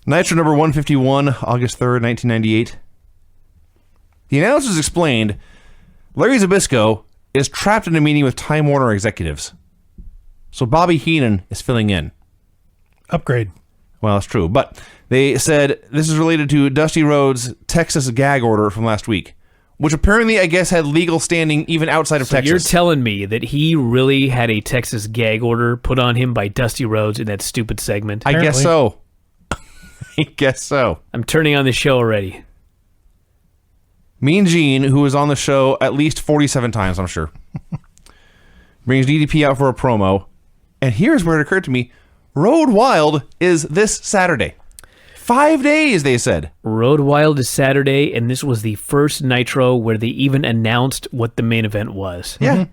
Nitro number 151, August 3rd, 1998. The announcers explained Larry Zbyszko is trapped in a meeting with Time Warner executives. So Bobby Heenan is filling in. Upgrade. Well, that's true. But they said this is related to Dusty Rhodes' Texas gag order from last week, which apparently, I guess, had legal standing even outside of Texas. You're telling me that he really had a Texas gag order put on him by Dusty Rhodes in that stupid segment? I guess so. I guess so. I'm turning on the show already. Mean Gene, who was on the show at least 47 times, I'm sure, brings DDP out for a promo. And here's where it occurred to me. Road Wild is this Saturday. 5 days, they said. Road Wild is Saturday, and this was the first Nitro where they even announced what the main event was. Yeah.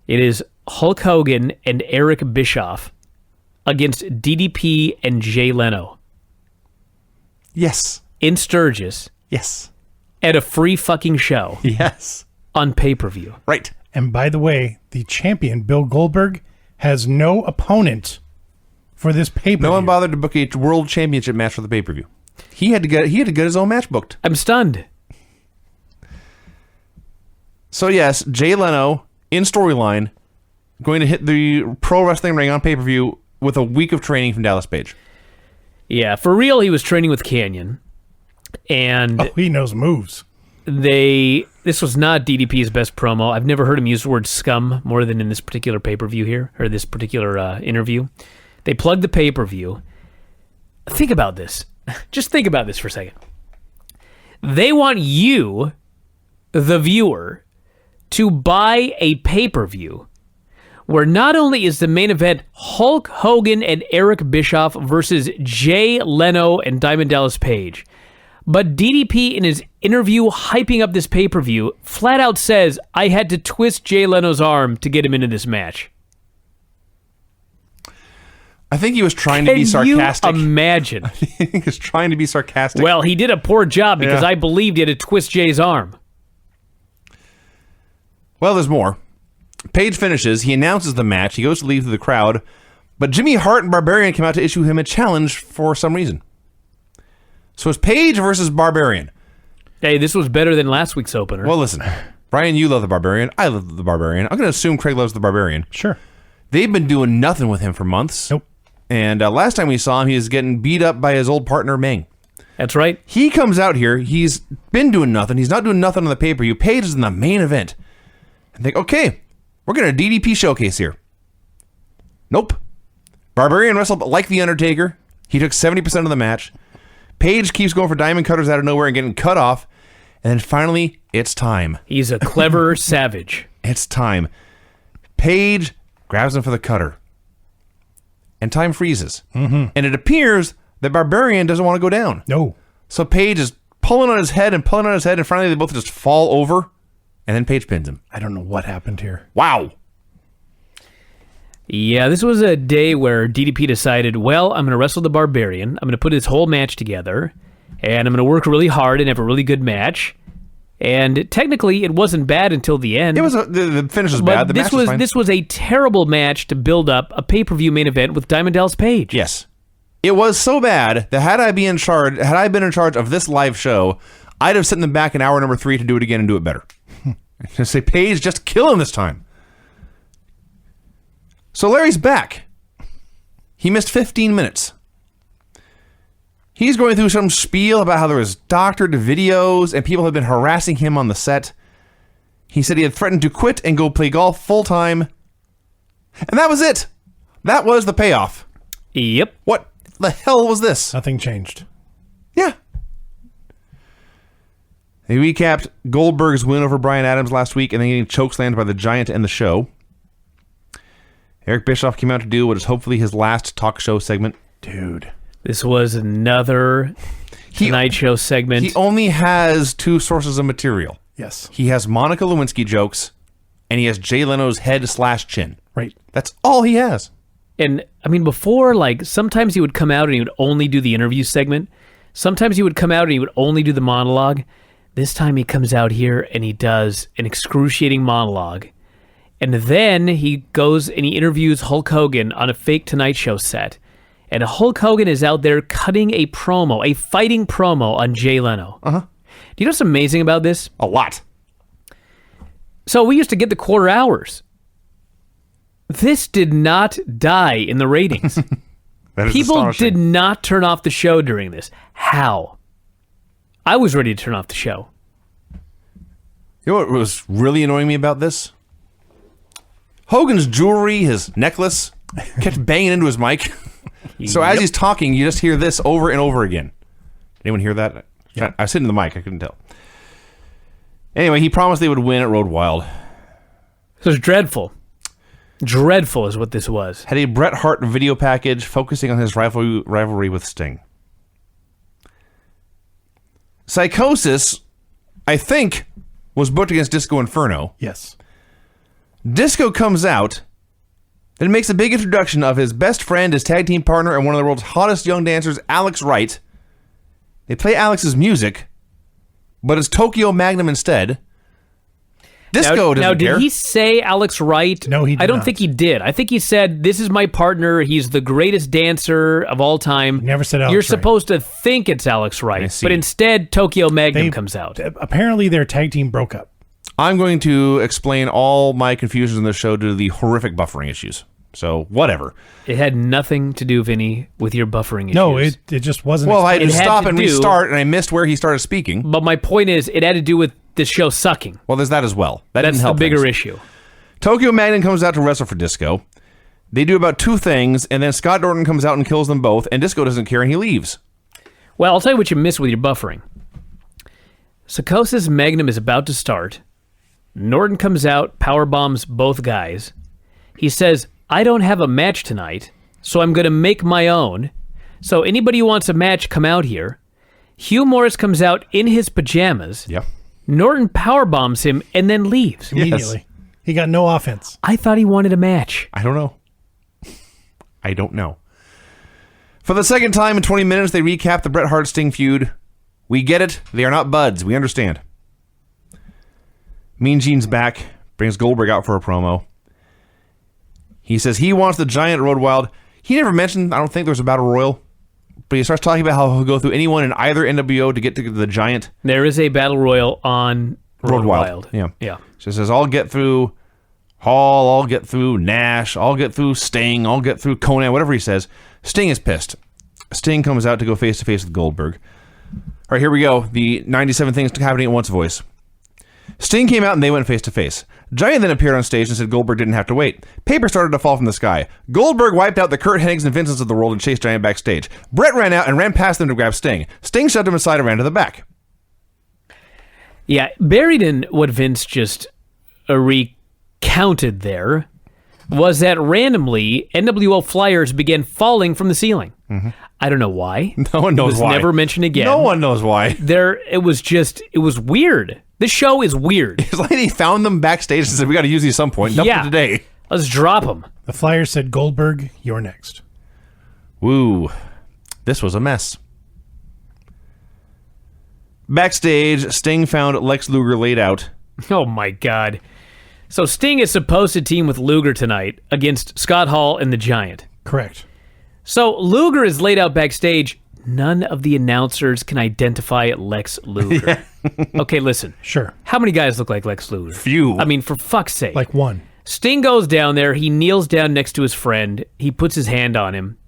It is Hulk Hogan and Eric Bischoff against DDP and Jay Leno. Yes. In Sturgis. Yes. At a free fucking show. Yes. On pay-per-view. Right. And by the way, the champion, Bill Goldberg, has no opponent for this pay-per-view. No one bothered to book a world championship match for the pay-per-view. He had to get his own match booked. I'm stunned. So yes, Jay Leno in storyline going to hit the pro wrestling ring on pay-per-view with a week of training from Dallas Page. Yeah, for real, he was training with Canyon. And he knows moves. This was not DDP's best promo. I've never heard him use the word scum more than in this particular pay-per-view here, or this particular interview. They plugged the pay-per-view. Think about this. Just think about this for a second. They want you, the viewer, to buy a pay-per-view where not only is the main event Hulk Hogan and Eric Bischoff versus Jay Leno and Diamond Dallas Page, but DDP in his interview hyping up this pay-per-view flat out says, I had to twist Jay Leno's arm to get him into this match. I think he was trying to be sarcastic. Can you imagine? I think he was trying to be sarcastic. Well, he did a poor job because I believed he had to twist Jay's arm. Well, there's more. Page finishes. He announces the match. He goes to leave to the crowd. But Jimmy Hart and Barbarian come out to issue him a challenge for some reason. So it's Page versus Barbarian. Hey, this was better than last week's opener. Well, listen. Brian, you love the Barbarian. I love the Barbarian. I'm going to assume Craig loves the Barbarian. Sure. They've been doing nothing with him for months. Nope. And last time we saw him, he was getting beat up by his old partner, Meng. That's right. He comes out here. He's been doing nothing. He's not doing nothing on the pay-per-view. Page is in the main event. And think, okay, we're going to DDP showcase here. Nope. Barbarian wrestled like The Undertaker. He took 70% of the match. Page keeps going for diamond cutters out of nowhere and getting cut off. And then finally, it's time. He's a clever savage. It's time. Page grabs him for the cutter. And time freezes. Mm-hmm. And it appears that Barbarian doesn't want to go down. No. So Page is pulling on his head, and finally they both just fall over, and then Page pins him. I don't know what happened here. Wow. Yeah, this was a day where DDP decided, well, I'm going to wrestle the Barbarian. I'm going to put this whole match together, and I'm going to work really hard and have a really good match. And technically, it wasn't bad until the end. It was the finish was bad. The match was fine. This was a terrible match to build up a pay-per-view main event with Diamond Dallas Page. Yes, it was so bad that had I been in charge of this live show, I'd have sent them back in hour number 3 to do it again and do it better. To say, Page, just kill him this time. So Larry's back. He missed 15 minutes. He's going through some spiel about how there was doctored videos and people had been harassing him on the set. He said he had threatened to quit and go play golf full-time. And that was it. That was the payoff. Yep. What the hell was this? Nothing changed. Yeah. They recapped Goldberg's win over Bryan Adams last week and then getting chokeslammed by the Giant and the show. Eric Bischoff came out to do what is hopefully his last talk show segment. Dude. This was another Tonight Show segment. He only has 2 sources of material. Yes. He has Monica Lewinsky jokes, and he has Jay Leno's head/chin. Right. That's all he has. And, I mean, before, like, sometimes he would come out and he would only do the interview segment. Sometimes he would come out and he would only do the monologue. This time he comes out here and he does an excruciating monologue. And then he goes and he interviews Hulk Hogan on a fake Tonight Show set. and Hulk Hogan is out there cutting a promo, a fighting promo on Jay Leno. Do you know what's amazing about this? A lot. So we used to get the quarter hours. This did not die in the ratings. That is People astonishing. did not turn off the show during this. How? I was ready to turn off the show. You know what was really annoying me about this? Hogan's jewelry, his necklace, kept banging into his mic. So as he's talking, you just hear this over and over again. Anyone hear that? Yeah. I was sitting in the mic. I couldn't tell. Anyway, he promised they would win at Road Wild. This was dreadful. Dreadful is what this was. Had a Bret Hart video package focusing on his rivalry with Sting. Psychosis, I think, was booked against Disco Inferno. Yes. Disco comes out, then makes a big introduction of his best friend, his tag team partner, and one of the world's hottest young dancers, Alex Wright. They play Alex's music, but it's Tokyo Magnum instead. Disco doesn't care. Did he say Alex Wright? No, he did I don't not. think he did. I think he said, this is my partner. He's the greatest dancer of all time. Never said Alex You're Wright. supposed to think it's Alex I Wright, see. but instead Tokyo Magnum comes out. Apparently, their tag team broke up. I'm going to explain all my confusions in this show due to the horrific buffering issues. So, whatever. It had nothing to do, Vinny, with your buffering issues. No, it just wasn't. Well, I had to It had stop to and do- restart, and I missed where he started speaking. But my point is, it had to do with this show sucking. Well, there's that as well. That That's didn't the help bigger things. issue. Tokyo Magnum comes out to wrestle for Disco. They do about two things, and then Scott Norton comes out and kills them both, and Disco doesn't care, and he leaves. Well, I'll tell you what you missed with your buffering. Psychosis Magnum is about to start. Norton comes out, power bombs both guys. He says, I don't have a match tonight, so I'm going to make my own. So anybody who wants a match, come out here. Hugh Morris comes out in his pajamas. Yeah. Norton power bombs him and then leaves. immediately. He got no offense. I thought he wanted a match. I don't know. I don't know. For the second time in 20 minutes, they recap the Bret Hart Sting feud. We get it. They are not buds. We understand. Mean Gene's back. Brings Goldberg out for a promo. He says he wants the Giant Road Wild. He never mentioned, I don't think there's a Battle Royal. But he starts talking about how he'll go through anyone in either NWO to get to the Giant. There is a battle royal on Road Wild. Yeah. Yeah. She says, I'll get through Hall, I'll get through Nash, I'll get through Sting, I'll get through Conan, whatever he says. Sting is pissed. Sting comes out to go face-to-face with Goldberg. All right, here we go. The 97 things happening at once voice. Sting came out and they went face-to-face. Giant then appeared on stage and said Goldberg didn't have to wait. Paper started to fall from the sky. Goldberg wiped out the Kurt Hennigs and Vincents of the world and chased Giant backstage. Bret ran out and ran past them to grab Sting. Sting shoved him aside and ran to the back. Yeah, buried in what Vince just recounted there was that randomly NWO flyers began falling from the ceiling. I don't know why. No one knows it was why. never mentioned again. No one knows why. It was weird. This show is weird. It's like he found them backstage and said, we got to use these at some point. Dump Yeah. them today. Let's drop them. The Flyers said, Goldberg, you're next. Woo. This was a mess. Backstage, Sting found Lex Luger laid out. Oh my God. So Sting is supposed to team with Luger tonight against Scott Hall and the Giant. Correct. So Luger is laid out backstage. None of the announcers can identify Lex Luger. Okay, listen. Sure. How many guys look like Lex Luger? Few. I mean, for fuck's sake. Like one. Sting goes down there. He kneels down next to his friend. He puts his hand on him.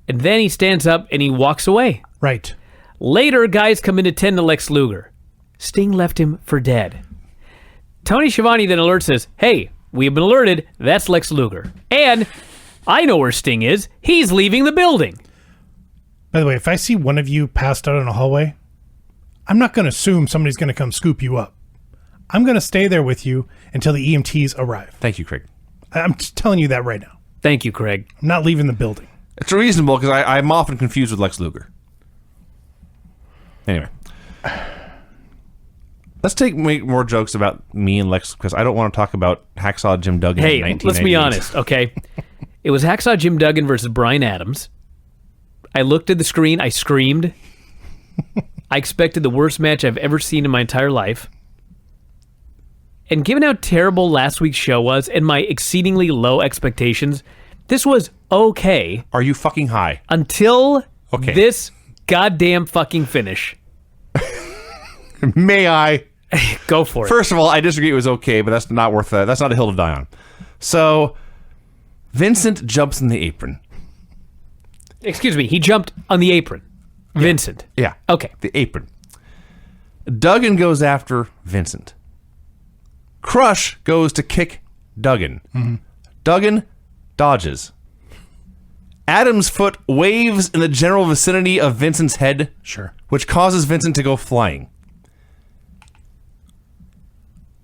And then he stands up and he walks away. Right. Later, guys come in to tend to Lex Luger. Sting left him for dead. Tony Schiavone then alerts us, hey, we have been alerted. That's Lex Luger. And I know where Sting is. He's leaving the building. By the way, if I see one of you passed out in a hallway, I'm not going to assume somebody's going to come scoop you up. I'm going to stay there with you until the EMTs arrive. Thank you, Craig. I'm just telling you that right now. Thank you, Craig. I'm not leaving the building. It's reasonable because I'm often confused with Lex Luger. Anyway. Let's make more jokes about me and Lex because I don't want to talk about Hacksaw Jim Duggan in Hey, 1998. let's be honest, okay? It was Hacksaw Jim Duggan versus Bryan Adams. I looked at the screen. I screamed. I expected the worst match I've ever seen in my entire life. And given how terrible last week's show was and my exceedingly low expectations, This was okay Are you fucking high? until Okay. this goddamn fucking finish. May I? Go for it. First of all, I disagree it was okay, but that's not worth that's not a hill to die on. So, Vincent jumps in the apron. Excuse me, he jumped on the apron. Vincent. Yeah. Okay. The apron. Duggan goes after Vincent. Crush goes to kick Duggan. Duggan dodges. Adam's foot waves in the general vicinity of Vincent's head, Sure. which causes Vincent to go flying.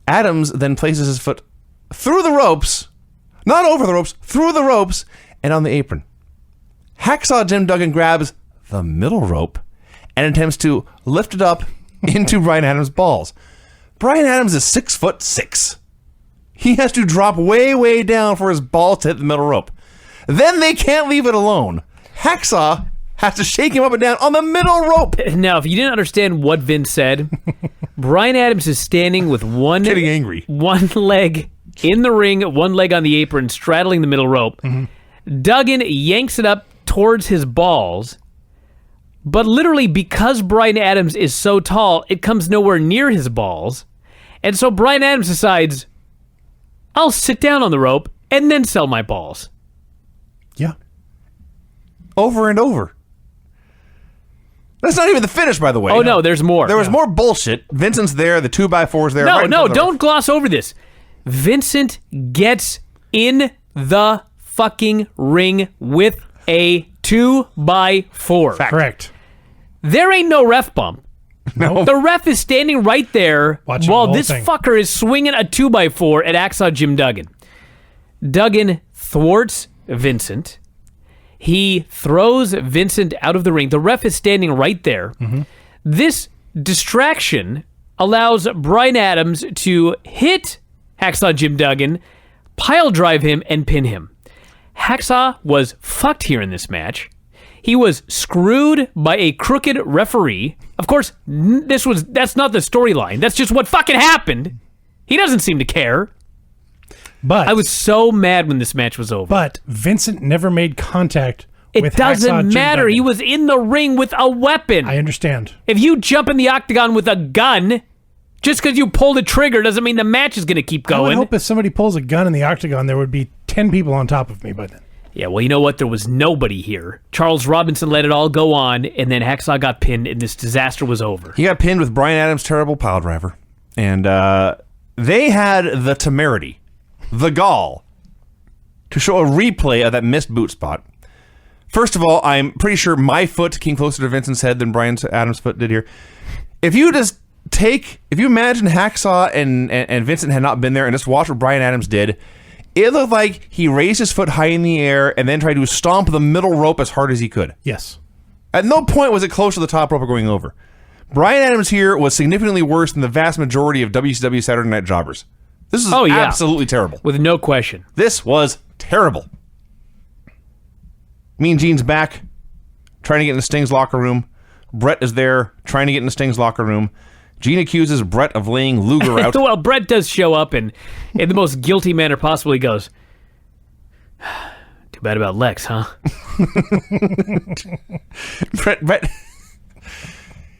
Adams then places his foot through the ropes, not over the ropes, through the ropes, and on the apron. Hacksaw Jim Duggan grabs the middle rope and attempts to lift it up into Bryan Adams' balls. Bryan Adams is 6'6". He has to drop way, way down for his balls to hit the middle rope. Then they can't leave it alone. Hacksaw has to shake him up and down on the middle rope. Now, if you didn't understand what Vince said, Bryan Adams is standing with Getting angry. one leg in the ring, one leg on the apron, straddling the middle rope. Duggan yanks it up towards his balls, but literally because Bryan Adams is so tall, it comes nowhere near his balls. And so Bryan Adams decides, I'll sit down on the rope and then sell my balls. Yeah. Over and over. That's not even the finish, by the way. Oh, no, there's more. There was more bullshit. Vincent's there. The 2x4's there. No, right in no, front of don't gloss over this. Vincent gets in the fucking ring with a 2x4. Fact. Correct. There ain't no ref bump. No. The ref is standing right there Watching while the whole this thing. fucker is swinging a 2x4 at Hacksaw Jim Duggan. Duggan thwarts Vincent. He throws Vincent out of the ring. The ref is standing right there. This distraction allows Bryan Adams to hit Hacksaw Jim Duggan, pile drive him, and pin him. Hacksaw was fucked here in this match. He was screwed by a crooked referee. Of course, that's not the storyline. That's just what fucking happened. He doesn't seem to care. But I was so mad when this match was over. But Vincent never made contact It with Hacksaw doesn't Jim matter. Duggan. He was in the ring with a weapon. I understand. If you jump in the octagon with a gun, just because you pull the trigger doesn't mean the match is going to keep I would going. hope if somebody pulls a gun in the octagon, there would be 10 people on top of me by then. Yeah, well, you know what? There was nobody here. Charles Robinson let it all go on, and then Hacksaw got pinned, and this disaster was over. He got pinned with Bryan Adams' terrible pile driver. And they had the temerity, the gall, to show a replay of that missed boot spot. First of all, I'm pretty sure my foot came closer to Vincent's head than Bryan Adams' foot did here. If you imagine Hacksaw and Vincent had not been there and just watch what Bryan Adams did, it looked like he raised his foot high in the air and then tried to stomp the middle rope as hard as he could. Yes. At no point was it close to the top rope or going over. Bryan Adams here was significantly worse than the vast majority of WCW Saturday Night Jobbers. This is absolutely terrible. With no question. This was terrible. Mean Gene's back, trying to get into Sting's locker room. Bret is there, trying to get into Sting's locker room. Gene accuses Bret of laying Luger out. Well, Bret does show up, and in the most guilty manner possible, he goes, too bad about Lex, huh? Bret,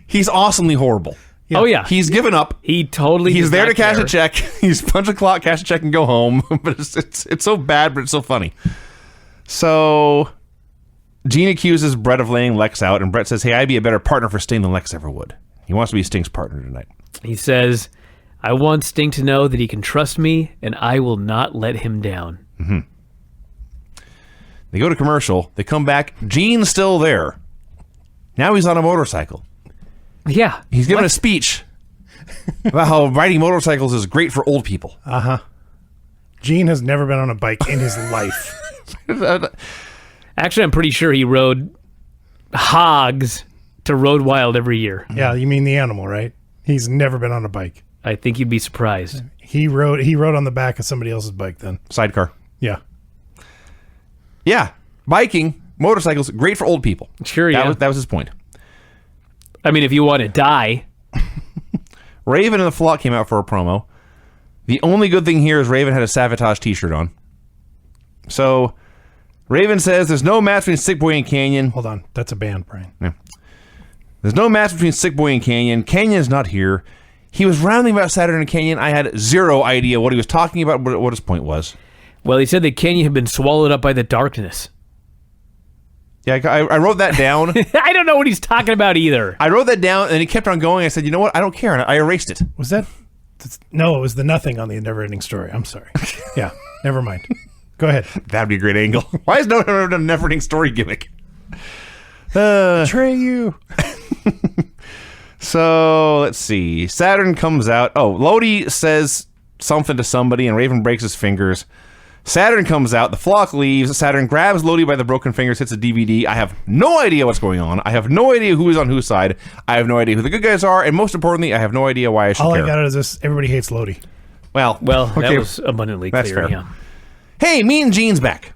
he's awesomely horrible. Yeah. Oh, yeah. He's given up. He totally He's does there not to cash care. a check. He's punch a clock, cash a check, and go home. But it's so bad, but it's so funny. So Gene accuses Bret of laying Lex out, and Bret says, hey, I'd be a better partner for Sting than Lex ever would. He wants to be Sting's partner tonight. He says, I want Sting to know that he can trust me, and I will not let him down. They go to commercial. They come back. Gene's still there. Now he's on a motorcycle. Yeah. He's giving a speech about how riding motorcycles is great for old people. Gene has never been on a bike in his life. Actually, I'm pretty sure he rode hogs to Road Wild every year. Yeah, you mean the animal, right? He's never been on a bike. I think you'd be surprised. He rode on the back of somebody else's bike then. Sidecar. Yeah. Yeah. Biking, motorcycles, great for old people. Sure, yeah. That was his point. I mean, if you want to die. Raven and the Flock came out for a promo. The only good thing here is Raven had a Savatage t-shirt on. So Raven says there's no match between Sick Boy and Canyon. Hold on. That's a band, Brian. Yeah. There's no match between Sick Boy and Canyon. Canyon's not here. He was rambling about Saturn and Canyon. I had zero idea what he was talking about, what his point was. Well, he said that Canyon had been swallowed up by the darkness. Yeah, I wrote that down. I don't know what he's talking about either. I wrote that down, and he kept on going. I said, you know what? I don't care. And I erased it. Was that? No, it was the nothing on the Never-Ending Story. I'm sorry. Yeah, never mind. Go ahead. That'd be a great angle. Why has no one ever done a Never-Ending Story gimmick? Betray you. So, let's see. Saturn comes out. Oh, Lodi says something to somebody, and Raven breaks his fingers. Saturn comes out. The flock leaves. Saturn grabs Lodi by the broken fingers, hits a DVD. I have no idea what's going on. I have no idea who is on whose side. I have no idea who the good guys are. And most importantly, I have no idea why I should All care. I got out of this, everybody hates Lodi. Well, That okay. was abundantly That's clear. fair. Yeah. Hey, Mean Gene's back.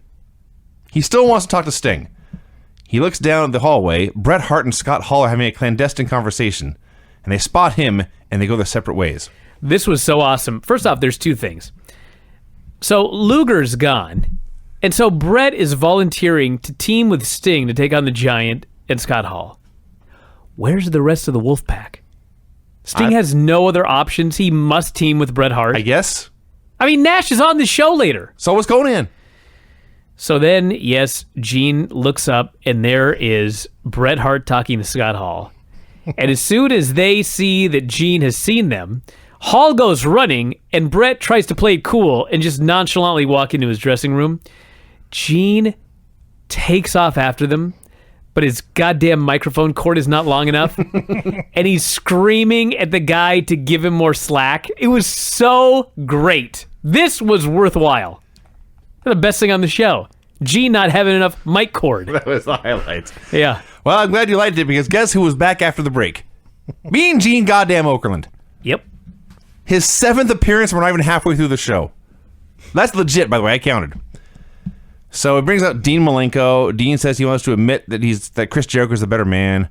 He still wants to talk to Sting. He looks down the hallway. Bret Hart and Scott Hall are having a clandestine conversation. And they spot him, and they go their separate ways. This was so awesome. First off, there's two things. So Luger's gone, and so Bret is volunteering to team with Sting to take on the Giant and Scott Hall. Where's the rest of the Wolfpack? Sting has no other options. He must team with Bret Hart. I guess. I mean, Nash is on the show later. So what's going on? So then, yes, Gene looks up, and there is Bret Hart talking to Scott Hall. And as soon as they see that Gene has seen them, Hall goes running, and Bret tries to play it cool and just nonchalantly walk into his dressing room. Gene takes off after them, but his goddamn microphone cord is not long enough, and he's screaming at the guy to give him more slack. It was so great. This was worthwhile. The best thing on the show. Gene not having enough mic cord. That was the highlight. Yeah. Well, I'm glad you liked it, because guess who was back after the break? Mean Gene goddamn Okerlund. Yep. His 7th appearance, we're not even halfway through the show. That's legit, by the way. I counted. So it brings up Dean Malenko. Dean says he wants to admit that Chris Jericho's the better man.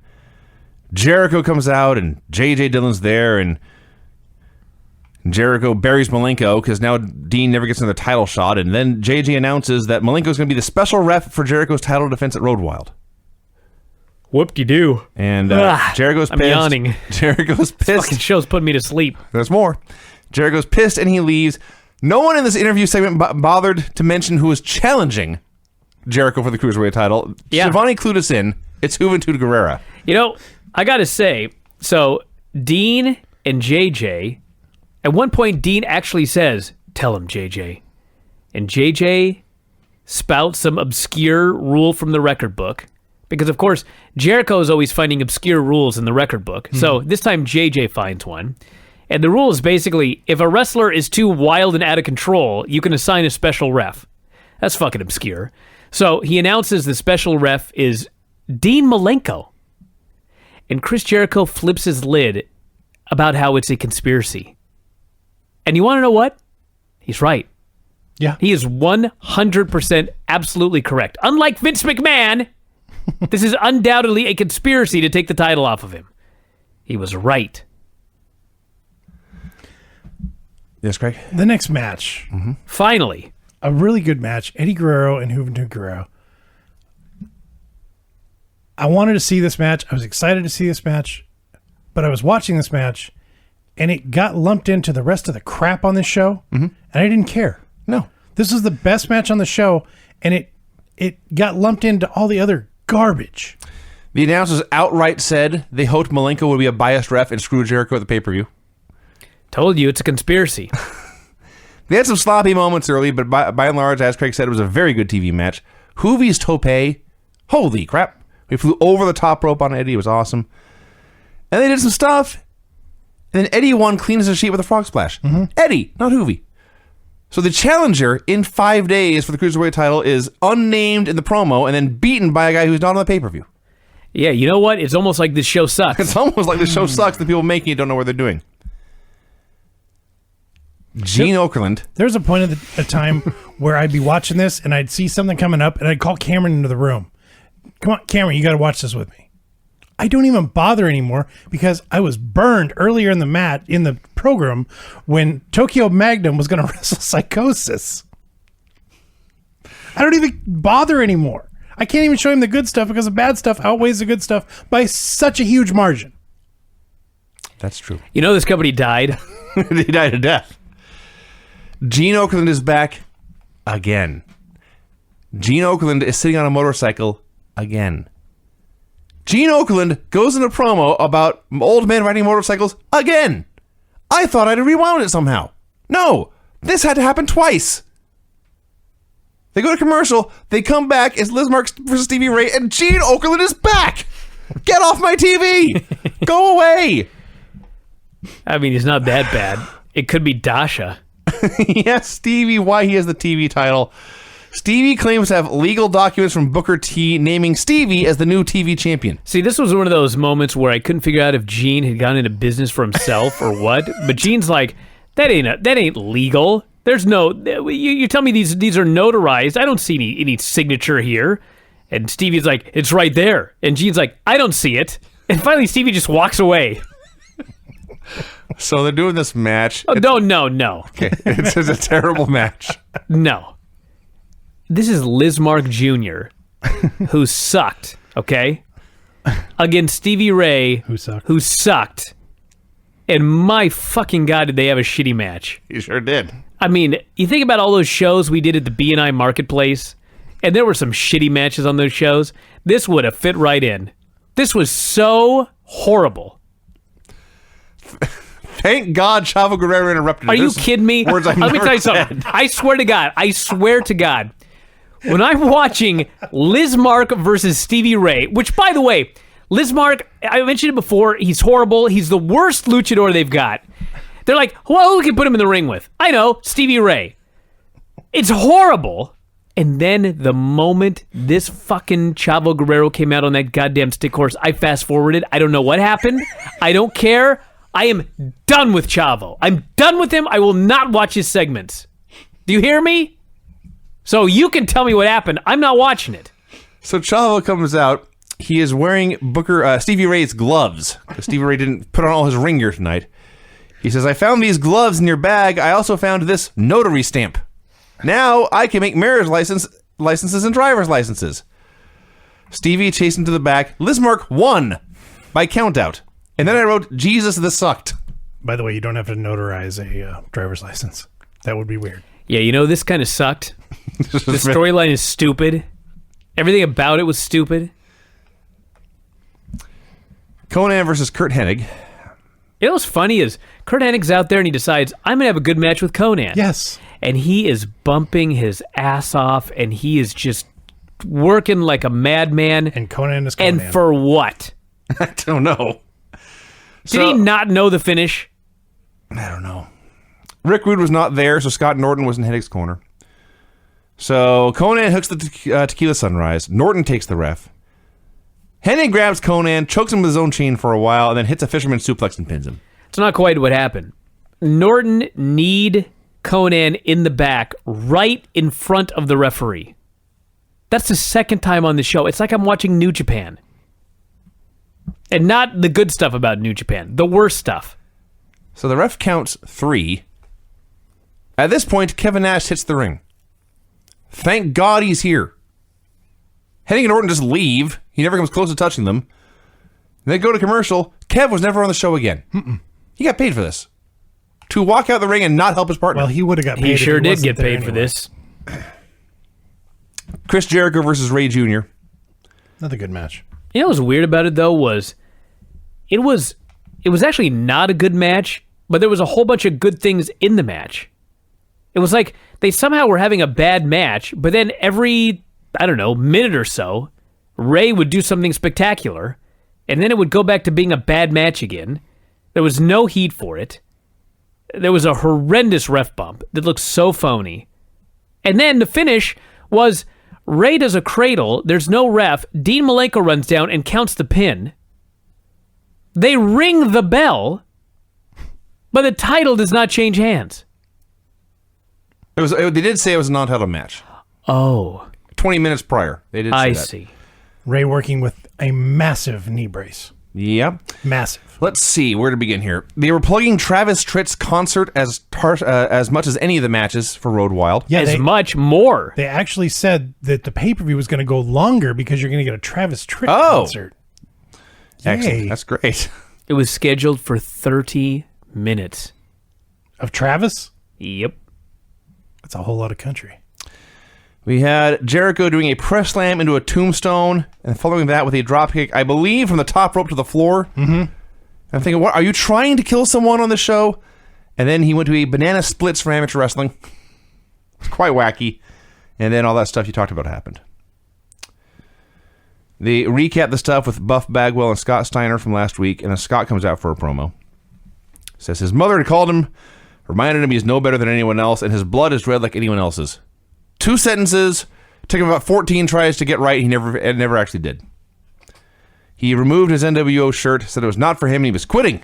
Jericho comes out, and J.J. Dillon's there, and Jericho buries Malenko because now Dean never gets another title shot, and then J.J. announces that Malenko's going to be the special ref for Jericho's title defense at Road Wild. Whoop-de-doo. And Jericho's I'm pissed. yawning. Jericho's Fucking pissed. show's putting me to sleep. There's more. Jericho's pissed and he leaves. No one in this interview segment bothered to mention who was challenging Jericho for the Cruiserweight title. Yeah. Shivani clued us in. It's Juventud Guerrera. You know, I got to say, so Dean and JJ, at one point, Dean actually says, "Tell him, JJ." And JJ spouts some obscure rule from the record book. Because, of course, Jericho is always finding obscure rules in the record book. So this time, JJ finds one. And the rule is basically, if a wrestler is too wild and out of control, you can assign a special ref. That's fucking obscure. So he announces the special ref is Dean Malenko. And Chris Jericho flips his lid about how it's a conspiracy. And you want to know what? He's right. Yeah. He is 100% absolutely correct. Unlike Vince McMahon, this is undoubtedly a conspiracy to take the title off of him. He was right. Yes, Craig? The next match, Finally. a really good match. Eddie Guerrero and Juventud Guerrero. I wanted to see this match. I was excited to see this match, but I was watching this match, and it got lumped into the rest of the crap on this show, and I didn't care. No. This was the best match on the show, and it got lumped into all the other garbage. The announcers outright said they hoped Malenko would be a biased ref and screw Jericho at the pay-per-view. Told you it's a conspiracy. They had some sloppy moments early, but by and large, as Craig said, it was a very good TV match. Juvi's tope, holy crap. We flew over the top rope on Eddie. It was awesome. And they did some stuff. And then Eddie won clean as a sheet with a frog splash. Eddie, not Juvi. So the challenger in 5 days for the Cruiserweight title is unnamed in the promo and then beaten by a guy who's not on the pay-per-view. Yeah, you know what? It's almost like this show sucks. It's almost like the show sucks. The people making it don't know what they're doing. Gene Okerlund. There's a point of a time where I'd be watching this, and I'd see something coming up, and I'd call Cameron into the room. Come on, Cameron, you got to watch this with me. I don't even bother anymore because I was burned earlier in the program when Tokyo Magnum was going to wrestle Psychosis. I don't even bother anymore. I can't even show him the good stuff because the bad stuff outweighs the good stuff by such a huge margin. That's true. You know this company died? He died of death. Gene Okerlund is back again. Gene Okerlund is sitting on a motorcycle again. Gene Okerlund goes in a promo about old men riding motorcycles again. I thought I'd rewound it somehow. No, this had to happen twice. They go to commercial, they come back, it's Liz Marks versus Stevie Ray, and Gene Okerlund is back! Get off my TV! Go away! I mean, he's not that bad. It could be Dasha. Yes, Stevie, why he has the TV title. Stevie claims to have legal documents from Booker T naming Stevie as the new TV champion. See, this was one of those moments where I couldn't figure out if Gene had gone into business for himself or what. But Gene's like, that ain't legal. There's no. You tell me these are notarized. I don't see any signature here. And Stevie's like, it's right there. And Gene's like, I don't see it. And finally, Stevie just walks away. So they're doing this match. Oh, no. Okay, it's a terrible match. No. This is Liz Mark Jr., who sucked, okay? Against Stevie Ray, who sucked. And my fucking God, did they have a shitty match. You sure did. I mean, you think about all those shows we did at the B&I Marketplace, and there were some shitty matches on those shows. This would have fit right in. This was so horrible. Thank God Chavo Guerrero interrupted. Are you kidding me? Words I've Let me never tell you said. something. I swear to God, when I'm watching Liz Mark versus Stevie Ray, which, by the way, Liz Mark, I mentioned it before, he's horrible. He's the worst luchador they've got. They're like, well, who can put him in the ring with? I know, Stevie Ray. It's horrible. And then the moment this fucking Chavo Guerrero came out on that goddamn stick horse, I fast-forwarded. I don't know what happened. I don't care. I am done with Chavo. I'm done with him. I will not watch his segments. Do you hear me? So you can tell me what happened. I'm not watching it. So Chavo comes out. He is wearing Stevie Ray's gloves. Stevie Ray didn't put on all his ring gear tonight. He says, I found these gloves in your bag. I also found this notary stamp. Now I can make marriage licenses and driver's licenses. Stevie chased him to the back. Liz Mark won by countout. And then I wrote, Jesus, this sucked. By the way, you don't have to notarize a driver's license. That would be weird. Yeah, you know, this kind of sucked. The storyline is stupid. Everything about it was stupid. Conan versus Curt Hennig. You know what's funny is Curt Hennig's out there and he decides, I'm going to have a good match with Conan. Yes. And he is bumping his ass off and he is just working like a madman. And Conan is Conan. And for what? I don't know. Did he not know the finish? I don't know. Rick Rude was not there, so Scott Norton was in Hennig's corner. So Conan hooks the tequila sunrise. Norton takes the ref. Hennig grabs Conan, chokes him with his own chain for a while, and then hits a fisherman suplex and pins him. It's not quite what happened. Norton kneed Conan in the back right in front of the referee. That's the second time on the show. It's like I'm watching New Japan. And not the good stuff about New Japan. The worst stuff. So the ref counts 3. At this point, Kevin Nash hits the ring. Thank God he's here. Hennig and Orton just leave. He never comes close to touching them. They go to commercial. Kev was never on the show again. He got paid for this. To walk out the ring and not help his partner. Well, he would have got paid. He sure if did wasn't get there paid for anyway. this. Chris Jericho versus Ray Jr. Another good match. You know what was weird about it, though, was it was actually not a good match, but there was a whole bunch of good things in the match. It was like they somehow were having a bad match, but then every, I don't know, minute or so, Ray would do something spectacular, and then it would go back to being a bad match again. There was no heat for it. There was a horrendous ref bump that looked so phony. And then the finish was Ray does a cradle, there's no ref, Dean Malenko runs down and counts the pin. They ring the bell, but the title does not change hands. They did say it was a non-title match. Oh. 20 minutes prior. They did say I that. see. Ray working with a massive knee brace. Yep. Massive. Let's see where to begin here. They were plugging Travis Tritt's concert as much as any of the matches for Road Wild. Yeah, much more. They actually said that the pay-per-view was going to go longer because you're going to get a Travis Tritt concert. Excellent. Yay. That's great. It was scheduled for 30 minutes. Of Travis? Yep. That's a whole lot of country. We had Jericho doing a press slam into a tombstone, and following that with a dropkick, I believe, from the top rope to the floor. Mm-hmm. I'm thinking, what? Are you trying to kill someone on the show? And then he went to a banana splits for amateur wrestling. It's quite wacky. And then all that stuff you talked about happened. They recap the stuff with Buff Bagwell and Scott Steiner from last week, and then Scott comes out for a promo. Says his mother had called him, reminded him he's no better than anyone else, and his blood is red like anyone else's. 2 sentences, took him about 14 tries to get right, he never actually did. He removed his NWO shirt, said it was not for him, and he was quitting.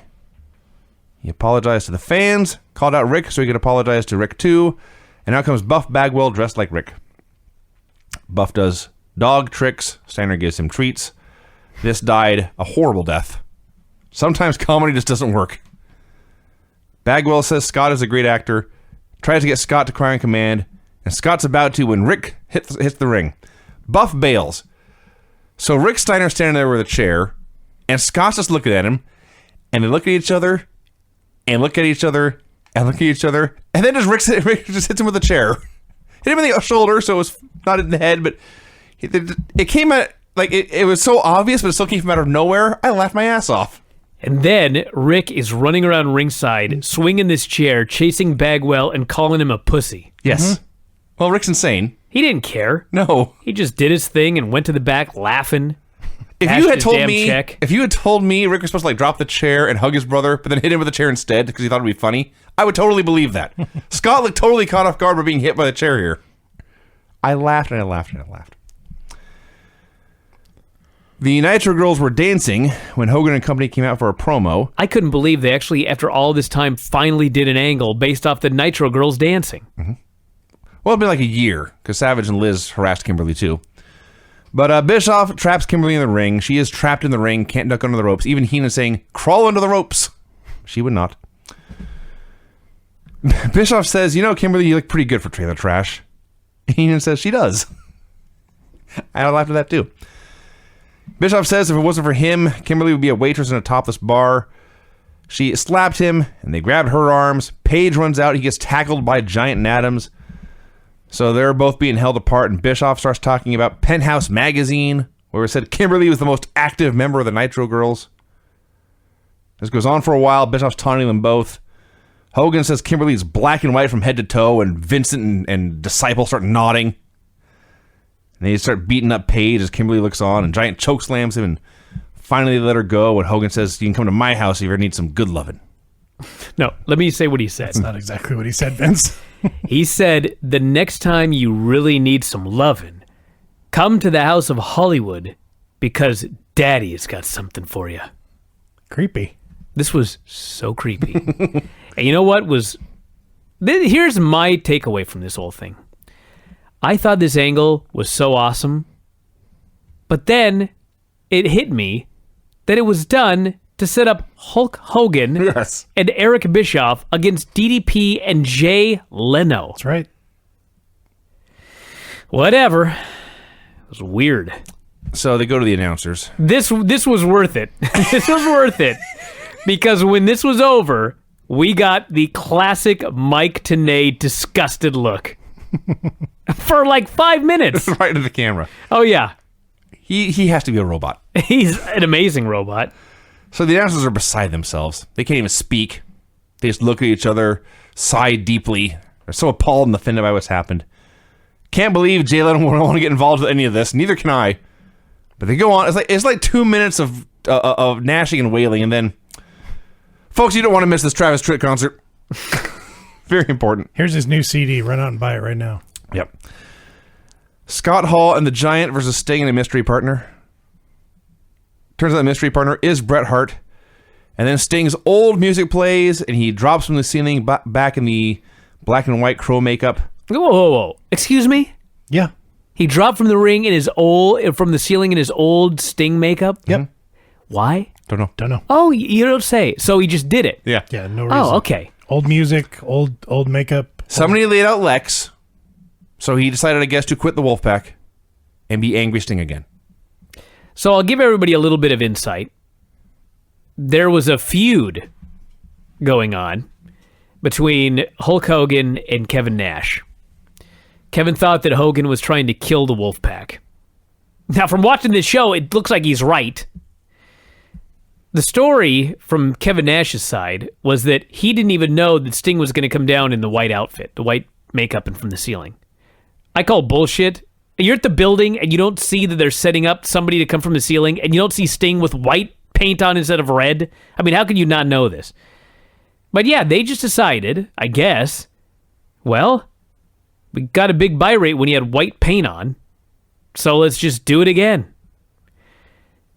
He apologized to the fans, called out Rick so he could apologize to Rick too, and now comes Buff Bagwell dressed like Rick. Buff does dog tricks, Steiner gives him treats. This died a horrible death. Sometimes comedy just doesn't work. Bagwell says Scott is a great actor, tries to get Scott to cry on command, and Scott's about to when Rick hits the ring. Buff bails. So Rick Steiner's standing there with a chair, and Scott's just looking at him, and they look at each other, and look at each other, and look at each other, and then Rick just hits him with a chair. Hit him in the shoulder, so it was not in the head, but it came out, like, it was so obvious, but it still came from out of nowhere. I laughed my ass off. And then Rick is running around ringside, swinging this chair, chasing Bagwell, and calling him a pussy. Yes. Mm-hmm. Well, Rick's insane. He didn't care. No. He just did his thing and went to the back laughing. If you had told me Rick was supposed to like drop the chair and hug his brother, but then hit him with the chair instead because he thought it'd be funny, I would totally believe that. Scott looked totally caught off guard by being hit by the chair here. I laughed and I laughed and I laughed. The Nitro girls were dancing when Hogan and company came out for a promo. I couldn't believe they actually, after all this time, finally did an angle based off the Nitro girls dancing. Mm-hmm. Well, it'd been like a year, because Savage and Liz harassed Kimberly, too. But Bischoff traps Kimberly in the ring. She is trapped in the ring, can't duck under the ropes. Even Heenan saying, crawl under the ropes. She would not. Bischoff says, you know, Kimberly, you look pretty good for trailer trash. Heenan says, she does. I laughed at that, too. Bischoff says if it wasn't for him, Kimberly would be a waitress in a topless bar. She slapped him, and they grabbed her arms. Paige runs out. He gets tackled by Giant Adams. So they're both being held apart, and Bischoff starts talking about Penthouse Magazine, where it said Kimberly was the most active member of the Nitro Girls. This goes on for a while. Bischoff's taunting them both. Hogan says Kimberly's black and white from head to toe, and Vincent and Disciple start nodding. And they start beating up Paige as Kimberly looks on, and Giant chokeslams him, and finally they let her go, and Hogan says, you can come to my house if you ever need some good loving. No, let me say what he said. That's not exactly what he said, Vince. He said, the next time you really need some loving, come to the House of Hollywood because Daddy has got something for you. Creepy. This was so creepy. And you know what was... Here's my takeaway from this whole thing. I thought this angle was so awesome, but then it hit me that it was done to set up Hulk Hogan and Eric Bischoff against DDP and Jay Leno. That's right. Whatever. It was weird. So they go to the announcers. This was worth it. This was worth it. Because when this was over, we got the classic Mike Tenay disgusted look. For like 5 minutes. Right into the camera. Oh, yeah. He has to be a robot. He's an amazing robot. So the announcers are beside themselves. They can't even speak. They just look at each other, sigh deeply. They're so appalled and offended by what's happened. Can't believe Jay Leno won't want to get involved with any of this. Neither can I. But they go on. It's like 2 minutes of gnashing and wailing, and then, folks, you don't want to miss this Travis Tritt concert. Very important. Here's his new CD. Run out and buy it right now. Yep. Scott Hall and the Giant versus Sting and a mystery partner. Turns out the mystery partner is Bret Hart. And then Sting's old music plays, and he drops from the ceiling back in the black and white crow makeup. Whoa. Excuse me? Yeah. He dropped from the ceiling in his old Sting makeup? Yep. Why? Don't know. Oh, you don't say. So he just did it. Yeah. Yeah, no reason. Oh, okay. Old music, old makeup. Somebody laid out Lex, so he decided, I guess, to quit the Wolfpack and be Angry Sting again. So I'll give everybody a little bit of insight. There was a feud going on between Hulk Hogan and Kevin Nash. Kevin thought that Hogan was trying to kill the Wolfpack. Now, from watching this show, it looks like he's right. The story from Kevin Nash's side was that he didn't even know that Sting was going to come down in the white outfit, the white makeup and from the ceiling. I call bullshit. You're at the building and you don't see that they're setting up somebody to come from the ceiling, and you don't see Sting with white paint on instead of red. I mean, how can you not know this? But yeah, they just decided, I guess, well, we got a big buy rate when he had white paint on, so let's just do it again.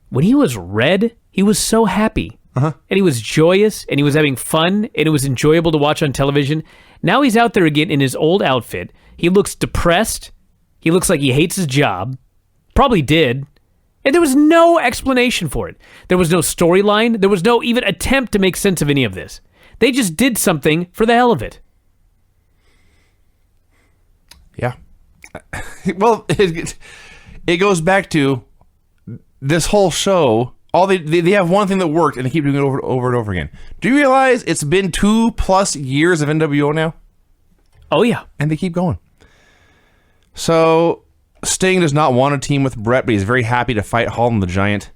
When he was red, he was so happy. And he was joyous, and he was having fun, and it was enjoyable to watch on television. Now he's out there again in his old outfit. He looks depressed. He looks like he hates his job. Probably did. And there was no explanation for it. There was no storyline. There was no even attempt to make sense of any of this. They just did something for the hell of it. Yeah. Well, it goes back to this whole show. All they have one thing that worked, and they keep doing it over and over again. Do you realize it's been 2+ years of NWO now? Oh, yeah. And they keep going. So Sting does not want to team with Bret, but he's very happy to fight Hall and the Giant.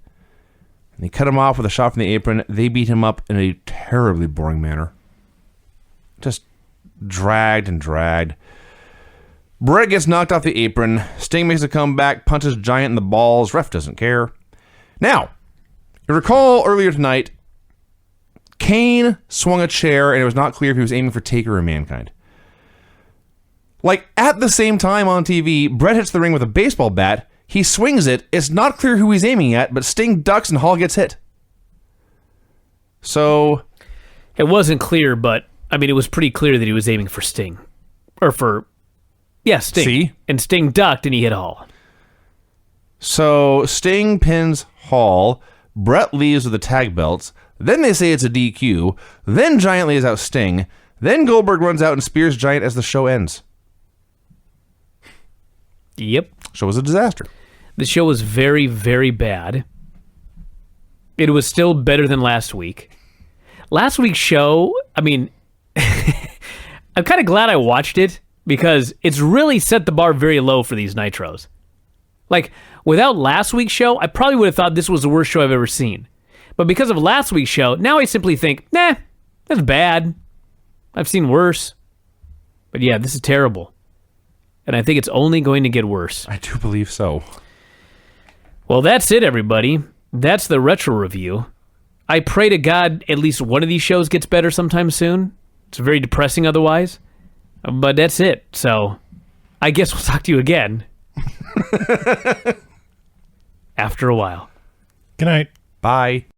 And they cut him off with a shot from the apron. They beat him up in a terribly boring manner. Just dragged and dragged. Bret gets knocked off the apron. Sting makes a comeback, punches Giant in the balls. Ref doesn't care. Now, you recall earlier tonight, Kane swung a chair, and it was not clear if he was aiming for Taker or Mankind. Like, at the same time on TV, Bret hits the ring with a baseball bat. He swings it. It's not clear who he's aiming at, but Sting ducks and Hall gets hit. So... It wasn't clear, but, I mean, it was pretty clear that he was aiming for Sting. Or for... Yeah, Sting. See? And Sting ducked, and he hit Hall. So, Sting pins Hall. Bret leaves with the tag belts. Then they say it's a DQ. Then Giant lays out Sting. Then Goldberg runs out and spears Giant as the show ends. Yep. Show was a disaster. The show was very, very bad. It was still better than last week. Last week's show, I mean, I'm kind of glad I watched it because it's really set the bar very low for these Nitros. Like, without last week's show, I probably would have thought this was the worst show I've ever seen. But because of last week's show, now I simply think, nah, that's bad. I've seen worse. But yeah, this is terrible. And I think it's only going to get worse. I do believe so. Well, that's it, everybody. That's the retro review. I pray to God at least one of these shows gets better sometime soon. It's very depressing otherwise. But that's it. So I guess we'll talk to you again. After a while. Good night. Bye.